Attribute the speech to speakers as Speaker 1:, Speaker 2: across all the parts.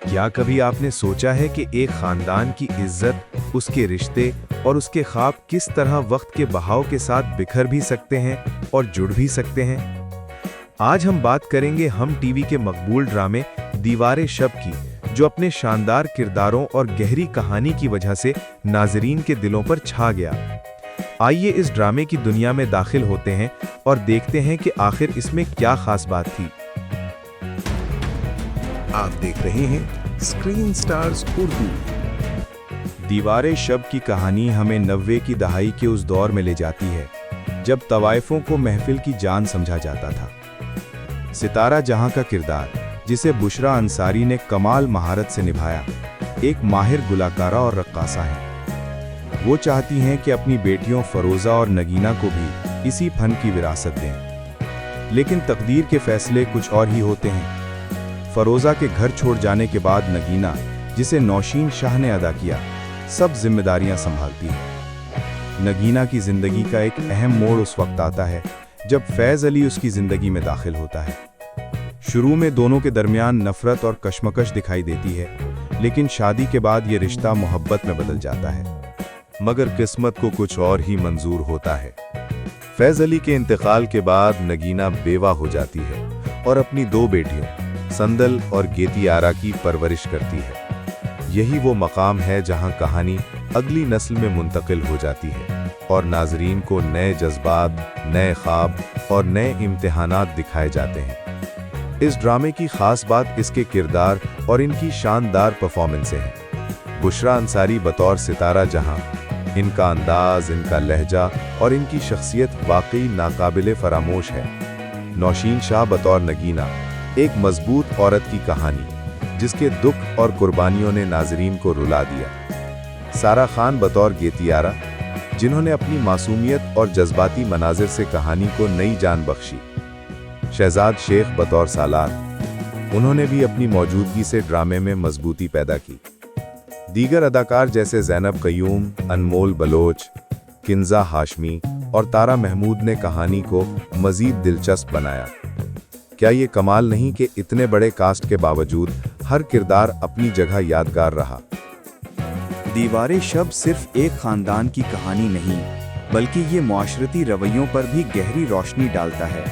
Speaker 1: کیا کبھی آپ نے سوچا ہے کہ ایک خاندان کی عزت، اس کے رشتے اور اس کے خواب کس طرح وقت کے بہاؤ کے ساتھ بکھر بھی سکتے ہیں اور جڑ بھی سکتے ہیں؟ آج ہم بات کریں گے ہم ٹی وی کے مقبول ڈرامے دیوار شب کی، جو اپنے شاندار کرداروں اور گہری کہانی کی وجہ سے ناظرین کے دلوں پر چھا گیا۔ آئیے اس ڈرامے کی دنیا میں داخل ہوتے ہیں اور دیکھتے ہیں کہ آخر اس میں کیا خاص بات تھی۔
Speaker 2: آپ دیکھ رہے ہیں اسکرین سٹارز اردو۔
Speaker 1: دیوار شب کی کہانی ہمیں 90 کی دہائی کے اس دور میں لے جاتی ہے جب طوائفوں کو محفل کی جان سمجھا جاتا تھا۔ ستارہ جہاں کا کردار، جسے بشرا انصاری نے کمال مہارت سے نبھایا، ایک ماہر گلوکارہ اور رقاصہ ہیں۔ وہ چاہتی ہیں کہ اپنی بیٹیوں فروزہ اور نگینہ کو بھی اسی فن کی وراثت دیں، لیکن تقدیر کے فیصلے کچھ اور ہی ہوتے ہیں۔ فروزہ کے گھر چھوڑ جانے کے بعد نگینہ، جسے نوشین شاہ نے ادا کیا، سب ذمہ داریاں سنبھالتی ہے۔ نگینہ کی زندگی کا ایک اہم موڑ اس وقت آتا ہے جب فیض علی اس کی زندگی میں داخل ہوتا ہے۔ شروع میں دونوں کے درمیان نفرت اور کشمکش دکھائی دیتی ہے، لیکن شادی کے بعد یہ رشتہ محبت میں بدل جاتا ہے۔ مگر قسمت کو کچھ اور ہی منظور ہوتا ہے۔ فیض علی کے انتقال کے بعد نگینہ بیوہ ہو جاتی ہے اور اپنی 2 بیٹیوں سندل اور گیتی آرا کی پرورش کرتی ہے۔ یہی وہ مقام ہے جہاں کہانی اگلی نسل میں منتقل ہو جاتی ہے اور ناظرین کو نئے جذبات، نئے خواب اور نئے امتحانات دکھائے جاتے ہیں۔ اس ڈرامے کی خاص بات اس کے کردار اور ان کی شاندار پرفارمنس ہے۔ بشرا انصاری بطور ستارہ جہاں، ان کا انداز، ان کا لہجہ اور ان کی شخصیت واقعی ناقابل فراموش ہے۔ نوشین شاہ بطور نگینہ، ایک مضبوط عورت کی کہانی جس کے دکھ اور قربانیوں نے ناظرین کو رلا دیا۔ سارہ خان بطور گیتی آرا، جنہوں نے اپنی معصومیت اور جذباتی مناظر سے کہانی کو نئی جان بخشی۔ شہزاد شیخ بطور سالار، انہوں نے بھی اپنی موجودگی سے ڈرامے میں مضبوطی پیدا کی۔ دیگر اداکار جیسے زینب قیوم، انمول بلوچ، کنزہ ہاشمی اور تارا محمود نے کہانی کو مزید دلچسپ بنایا۔ کیا یہ کمال نہیں کہ اتنے بڑے کاسٹ کے باوجود ہر کردار اپنی جگہ یادگار رہا؟
Speaker 3: دیوار شب صرف ایک خاندان کی کہانی نہیں، بلکہ یہ معاشرتی رویوں پر بھی گہری روشنی ڈالتا ہے۔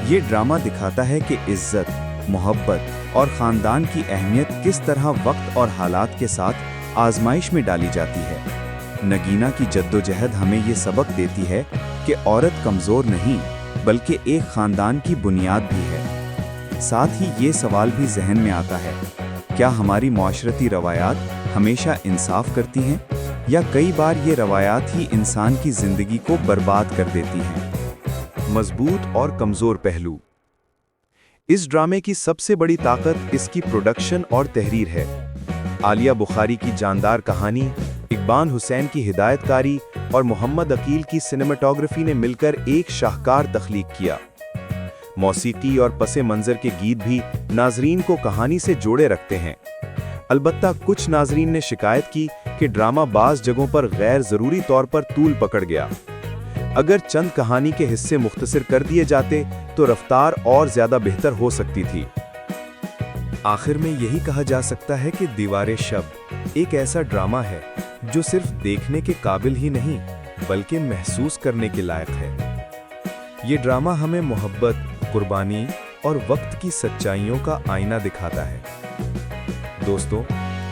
Speaker 3: یہ ڈرامہ دکھاتا ہے کہ عزت، محبت اور خاندان کی اہمیت کس طرح وقت اور حالات کے ساتھ آزمائش میں ڈالی جاتی ہے۔ نگینہ کی جدوجہد ہمیں یہ سبق دیتی ہے کہ عورت کمزور نہیں، بلکہ ایک خاندان کی بنیاد بھی ہے۔ ساتھ ہی یہ سوال بھی ذہن میں آتا ہے، کیا ہماری معاشرتی روایات ہمیشہ انصاف کرتی ہیں، یا کئی بار یہ روایات ہی انسان کی زندگی کو برباد کر دیتی ہیں؟
Speaker 1: مضبوط اور کمزور پہلو۔ اس ڈرامے کی سب سے بڑی طاقت اس کی پروڈکشن اور تحریر ہے۔ عالیہ بخاری کی جاندار کہانی، اقبال حسین کی ہدایت کاری اور محمد عقیل کی سینیمیٹوگرافی نے مل کر ایک شاہکار تخلیق کیا۔ موسیقی اور پس منظر کے گیت بھی ناظرین کو کہانی سے جوڑے رکھتے ہیں۔ البتہ کچھ ناظرین نے شکایت کی کہ ڈرامہ بعض جگہوں پر غیر ضروری طور پر طول پکڑ گیا۔ اگر چند کہانی کے حصے مختصر کر دیے جاتے تو رفتار اور زیادہ بہتر ہو سکتی تھی۔ آخر میں یہی کہا جا سکتا ہے کہ دیوار شب ایک ایسا ڈرامہ ہے جو صرف دیکھنے کے قابل ہی نہیں، بلکہ محسوس کرنے کے لائق ہے۔ یہ ڈرامہ ہمیں محبت، قربانی اور وقت کی سچائیوں کا آئینہ دکھاتا ہے۔ دوستو،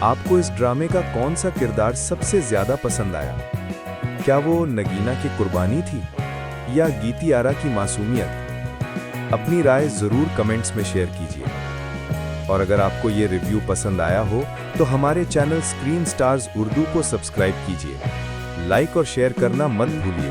Speaker 1: آپ کو اس ڈرامے کا کون سا کردار سب سے زیادہ پسند آیا؟ کیا وہ نگینہ کی قربانی تھی یا گیتی آرا کی معصومیت؟ اپنی رائے ضرور کمنٹس میں شیئر کیجیے۔ اور اگر آپ کو یہ ریویو پسند آیا ہو تو ہمارے چینل اسکرین سٹارز اردو کو سبسکرائب کیجیے، لائک اور شیئر کرنا مت بھولیے۔